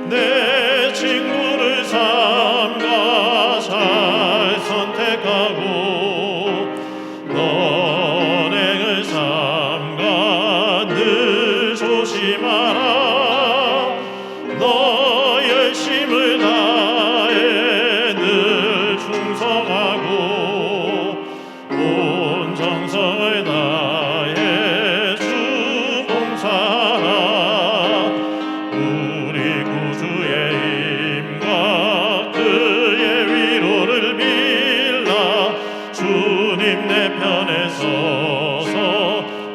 내 친구를 삼가 잘 선택하고 너행을 삼가 늘 조심하라. 너 열심을 다해 늘 충성하고 온 정성을 다해 주 봉사하라. 우리 구주의 힘과 그의 위로를 빌라. 주님 내 편에 서서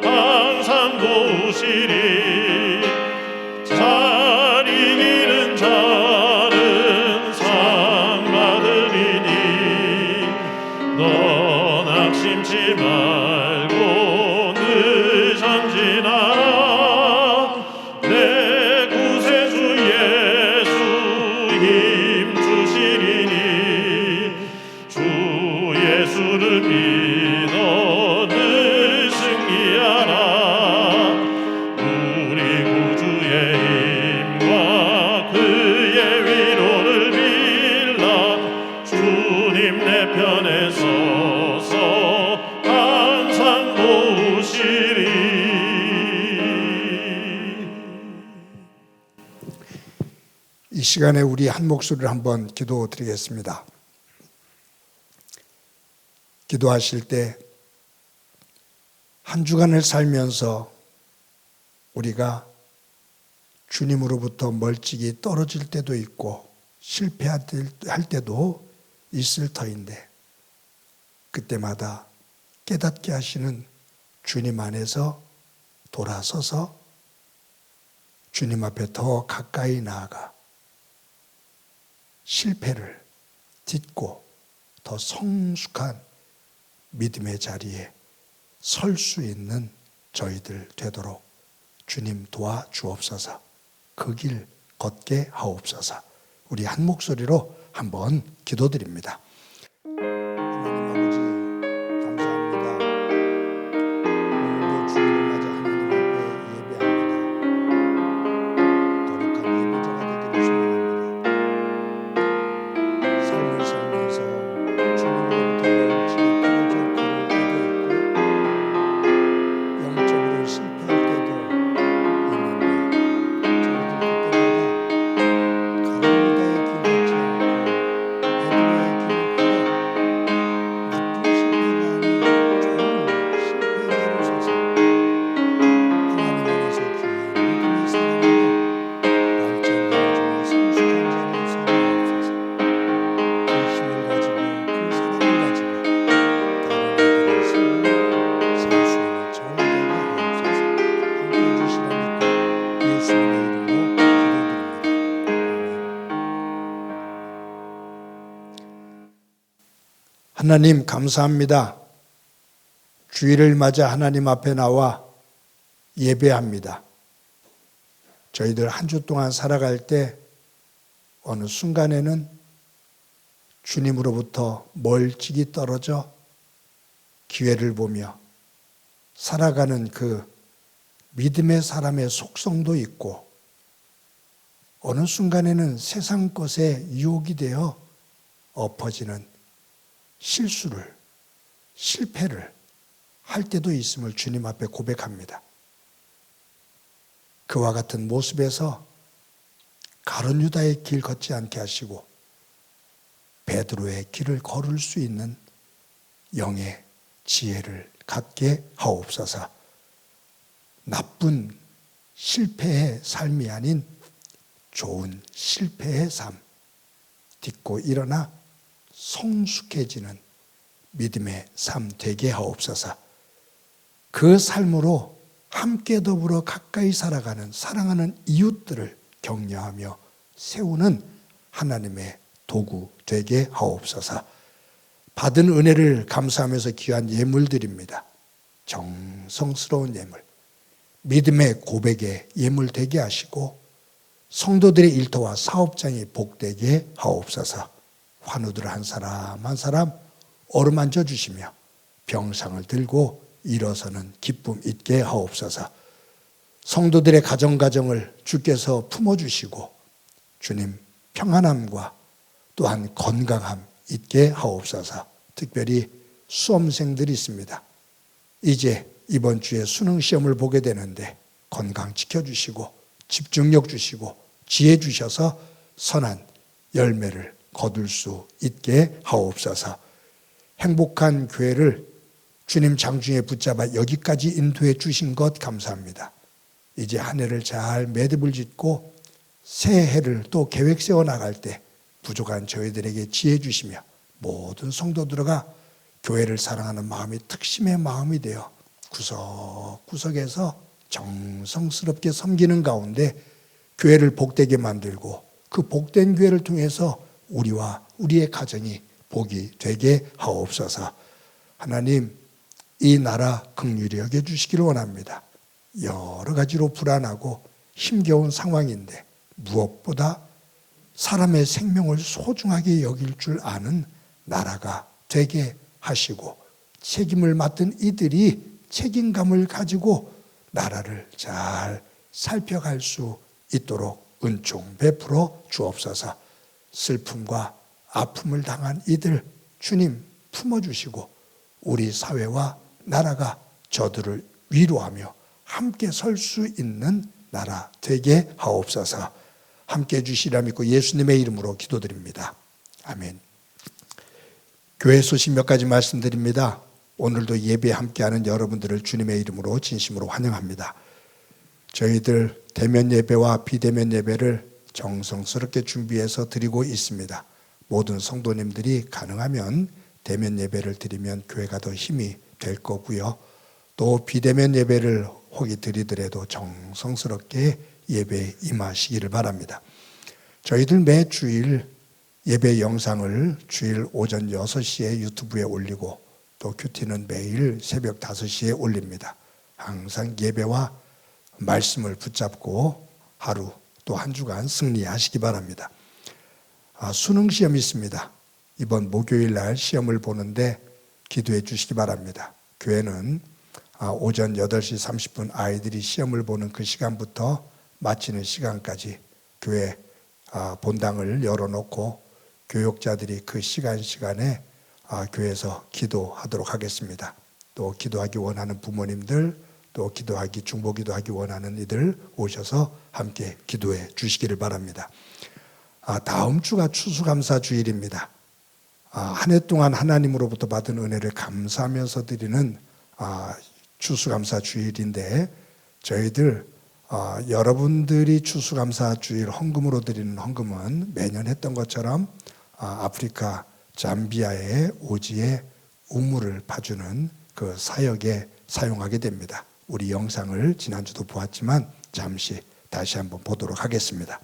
항상 도우시리. 잘 이기는 자는 상 받으리니 너 낙심치 말고 늘 전진하라. 내 구세주 예수 힘 주시리니 주 예수를 믿어 늘 승리하라. 우리 구주의 힘과 그의 위로를 빌라. 주님 내 편에 서서 항상 도우시리. 이 시간에 우리 한 목소리를 한번 기도드리겠습니다. 기도하실 때 한 주간을 살면서 우리가 주님으로부터 멀찍이 떨어질 때도 있고 실패할 때도 있을 터인데 그때마다 깨닫게 하시는 주님 안에서 돌아서서 주님 앞에 더 가까이 나아가 실패를 딛고 더 성숙한 믿음의 자리에 설 수 있는 저희들 되도록 주님 도와주옵소서. 그 길 걷게 하옵소서. 우리 한 목소리로 한번 기도드립니다. 하나님 아버지 감사합니다. 오늘도 주일을 맞아 하나님 앞에 예배합니다. 거룩한 예배자가 되기를 소원합니다. 삶을 살면서 주님으로부터 멀찍이 떨어져 걸을 때도 있고 영적으로 실패할 때도 있는데 저희들 그때마다 가론유다의 길 걷지 않고 베드로의 길을 걸어 나쁜 실패가 아닌 좋은 실패자로 서서 하나님 안에서 귀한 믿음의 사랑으로 발전되어지는 성숙한 자리에 서게 하옵소서. 그 힘을 가지고 그 사랑을 가지고 다른 이들을 세우고 살 수 있는 저를 되게 하옵소서. 함께 해주시라 믿고 예수님의 이름으로 기도드립니다. 하나님 감사합니다. 주일을 맞아 하나님 앞에 나와 예배합니다. 저희들 한 주 동안 살아갈 때 어느 순간에는 주님으로부터 멀찍이 떨어져 기회를 보며 살아가는 그 믿음의 사람의 속성도 있고 어느 순간에는 세상 것에 유혹이 되어 엎어지는 실수를, 실패를 할 때도 있음을 주님 앞에 고백합니다. 그와 같은 모습에서 가룟 유다의 길 걷지 않게 하시고 베드로의 길을 걸을 수 있는 영의 지혜를 갖게 하옵소서. 나쁜 실패의 삶이 아닌 좋은 실패의 삶 딛고 일어나 성숙해지는 믿음의 삶 되게 하옵소서. 그 삶으로 함께 더불어 가까이 살아가는 사랑하는 이웃들을 격려하며 세우는 하나님의 도구 되게 하옵소서. 받은 은혜를 감사하면서 귀한 예물 드립니다. 정성스러운 예물, 믿음의 고백의 예물 되게 하시고 성도들의 일터와 사업장이 복되게 하옵소서. 환우들 한 사람 한 사람 어루만져 주시며 병상을 들고 일어서는 기쁨 있게 하옵소서. 성도들의 가정을 주께서 품어주시고 주님 평안함과 또한 건강함 있게 하옵소서. 특별히 수험생들이 있습니다. 이제 이번 주에 수능 시험을 보게 되는데 건강 지켜주시고 집중력 주시고 지혜 주셔서 선한 열매를 거둘 수 있게 하옵소서. 행복한 교회를 주님 장중에 붙잡아 여기까지 인도해 주신 것 감사합니다. 이제 한 해를 잘 매듭을 짓고 새해를 또 계획 세워 나갈 때 부족한 저희들에게 지혜 주시며 모든 성도들과 교회를 사랑하는 마음이 특심의 마음이 되어 구석구석에서 정성스럽게 섬기는 가운데 교회를 복되게 만들고 그 복된 교회를 통해서 우리와 우리의 가정이 복이 되게 하옵소서. 하나님, 이 나라 긍휼히 여겨주시기를 원합니다. 여러 가지로 불안하고 힘겨운 상황인데 무엇보다 사람의 생명을 소중하게 여길 줄 아는 나라가 되게 하시고 책임을 맡은 이들이 책임감을 가지고 나라를 잘 살펴갈 수 있도록 은총 베풀어 주옵소서. 슬픔과 아픔을 당한 이들 주님 품어주시고 우리 사회와 나라가 저들을 위로하며 함께 설 수 있는 나라 되게 하옵소서. 함께 해주시라 믿고 예수님의 이름으로 기도드립니다. 아멘. 교회 소식 몇 가지 말씀드립니다. 오늘도 예배 함께하는 여러분들을 주님의 이름으로 진심으로 환영합니다. 저희들 대면 예배와 비대면 예배를 정성스럽게 준비해서 드리고 있습니다. 모든 성도님들이 가능하면 대면 예배를 드리면 교회가 더 힘이 될 거고요. 또 비대면 예배를 혹이 들이더라도 정성스럽게 예배에 임하시기를 바랍니다. 저희들 매 주일 예배 영상을 주일 오전 6시에 유튜브에 올리고 또 큐티는 매일 새벽 5시에 올립니다. 항상 예배와 말씀을 붙잡고 하루 또 한 주간 승리하시기 바랍니다. 수능 시험이 있습니다. 이번 목요일 날 시험을 보는데 기도해 주시기 바랍니다. 교회는 오전 8시 30분 아이들이 시험을 보는 그 시간부터 마치는 시간까지 교회 본당을 열어놓고 교육자들이 그 시간에 교회에서 기도하도록 하겠습니다. 또 기도하기 원하는 부모님들, 또 중보기도하기 원하는 이들 오셔서 함께 기도해 주시기를 바랍니다. 다음 주가 추수감사 주일입니다. 한 해 동안 하나님으로부터 받은 은혜를 감사하면서 드리는 추수감사 주일인데 저희들 여러분들이 추수감사 주일 헌금으로 드리는 헌금은 매년 했던 것처럼 아프리카 잠비아의 오지에 우물을 파주는 그 사역에 사용하게 됩니다. 우리 영상을 지난주도 보았지만 잠시 다시 한번 보도록 하겠습니다.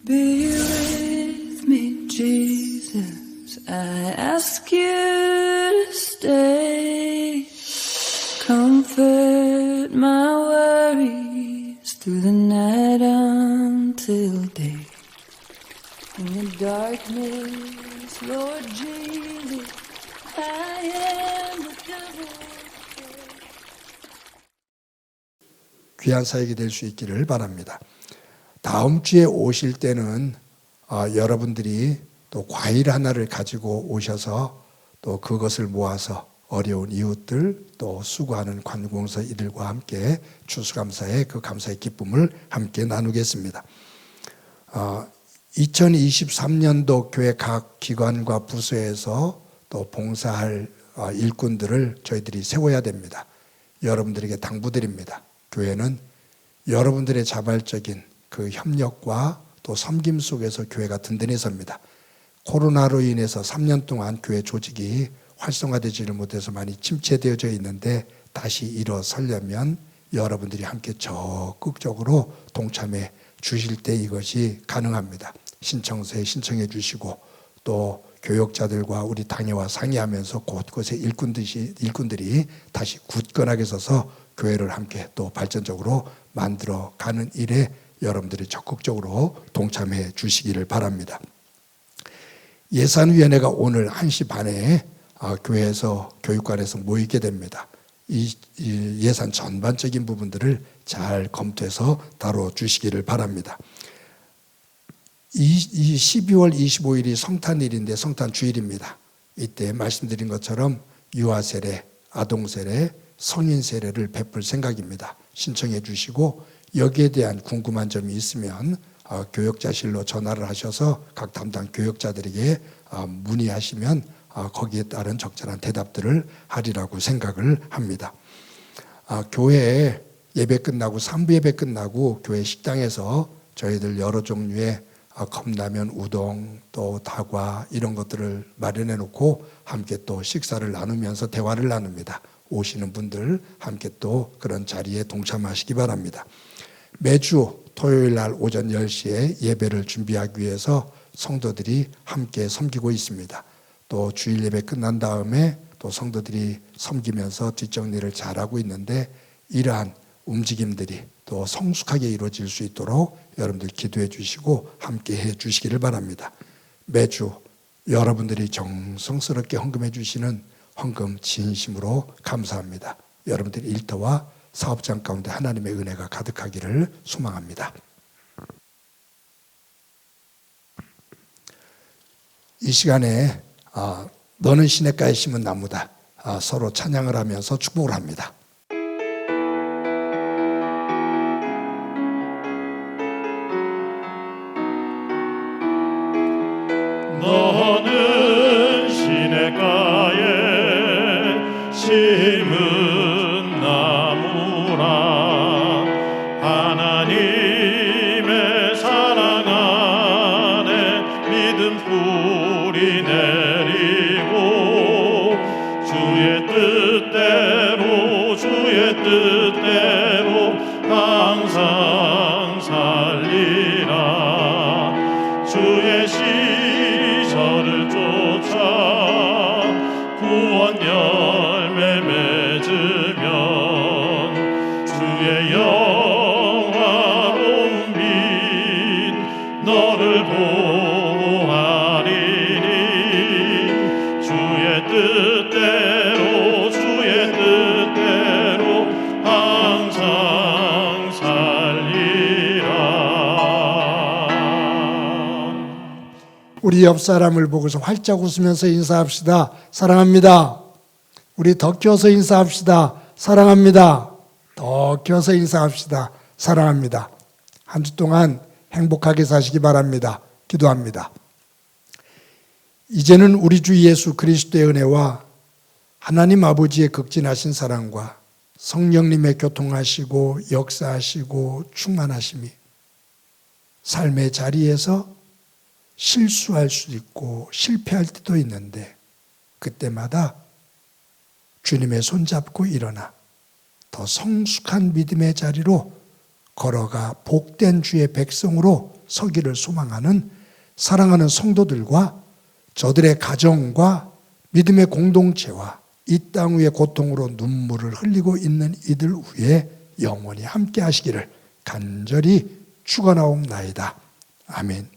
Be with me, Jesus. I ask you to stay. Comfort my worries through the night until day. In the darkness, Lord Jesus, I am the devil's prey. 귀한 사역이 될 수 있기를 바랍니다. 다음 주에 오실 때는 여러분들이 또 과일 하나를 가지고 오셔서 또 그것을 모아서 어려운 이웃들 또 수고하는 관공서 이들과 함께 추수감사의 그 감사의 기쁨을 함께 나누겠습니다. 2023년도 교회 각 기관과 부서에서 또 봉사할 일꾼들을 저희들이 세워야 됩니다. 여러분들에게 당부드립니다. 교회는 여러분들의 자발적인 그 협력과 또 섬김 속에서 교회가 든든히 섭니다. 코로나로 인해서 3년 동안 교회 조직이 활성화되지를 못해서 많이 침체되어져 있는데 다시 일어서려면 여러분들이 함께 적극적으로 동참해 주실 때 이것이 가능합니다. 신청서에 신청해 주시고 또 교역자들과 우리 당회와 상의하면서 곳곳에 일꾼들이 다시 굳건하게 서서 교회를 함께 또 발전적으로 만들어가는 일에 여러분들이 적극적으로 동참해 주시기를 바랍니다. 예산위원회가 오늘 1시 반에 교회에서 교육관에서 모이게 됩니다. 이 예산 전반적인 부분들을 잘 검토해서 다뤄주시기를 바랍니다. 이 12월 25일이 성탄일인데 성탄주일입니다. 이때 말씀드린 것처럼 유아세례, 아동세례, 성인세례를 베풀 생각입니다. 신청해 주시고 여기에 대한 궁금한 점이 있으면 교역자실로 전화를 하셔서 각 담당 교역자들에게 문의하시면 거기에 따른 적절한 대답들을 하리라고 생각을 합니다. 교회 예배 끝나고 3부 예배 끝나고 교회 식당에서 저희들 여러 종류의 컵라면, 우동, 또 다과 이런 것들을 마련해 놓고 함께 또 식사를 나누면서 대화를 나눕니다. 오시는 분들 함께 또 그런 자리에 동참하시기 바랍니다. 매주 토요일 날 오전 10시에 예배를 준비하기 위해서 성도들이 함께 섬기고 있습니다. 또 주일 예배 끝난 다음에 또 성도들이 섬기면서 뒷정리를 잘하고 있는데 이러한 움직임들이 또 성숙하게 이루어질 수 있도록 여러분들 기도해 주시고 함께 해 주시기를 바랍니다. 매주 여러분들이 정성스럽게 헌금해 주시는 헌금 진심으로 감사합니다. 여러분들의 일터와 사업장 가운데 하나님의 은혜가 가득하기를 소망합니다. 이 시간에 너는 시냇가에 심은 나무다, 서로 찬양을 하면서 축복을 합니다. 너는 시냇가에 심은 나무라. 하나님의 사랑 안에 믿음 뿌리 내리고 주의 뜻대로 항상 살리라. 주의 시절을 쫓아 구원 열매 맺으면 주의 영화로운 빛 너를 보호하리니. 주의 뜻대로 항상 살리라. 우리 옆 사람을 보고서 활짝 웃으면서 인사합시다. 사랑합니다. 우리 더 껴서 인사합시다. 사랑합니다. 더 껴서 인사합시다. 사랑합니다. 한 주 동안 행복하게 사시기 바랍니다. 기도합니다. 이제는 우리 주 예수 그리스도의 은혜와 하나님 아버지의 극진하신 사랑과 성령님의 교통하시고 역사하시고 충만하심이 삶의 자리에서 실수할 수도 있고 실패할 때도 있는데 그때마다 주님의 손잡고 일어나 더 성숙한 믿음의 자리로 걸어가 복된 주의 백성으로 서기를 소망하는 사랑하는 성도들과 저들의 가정과 믿음의 공동체와 이 땅 위의 고통으로 눈물을 흘리고 있는 이들 위에 영원히 함께 하시기를 간절히 축원하옵나이다. 아멘.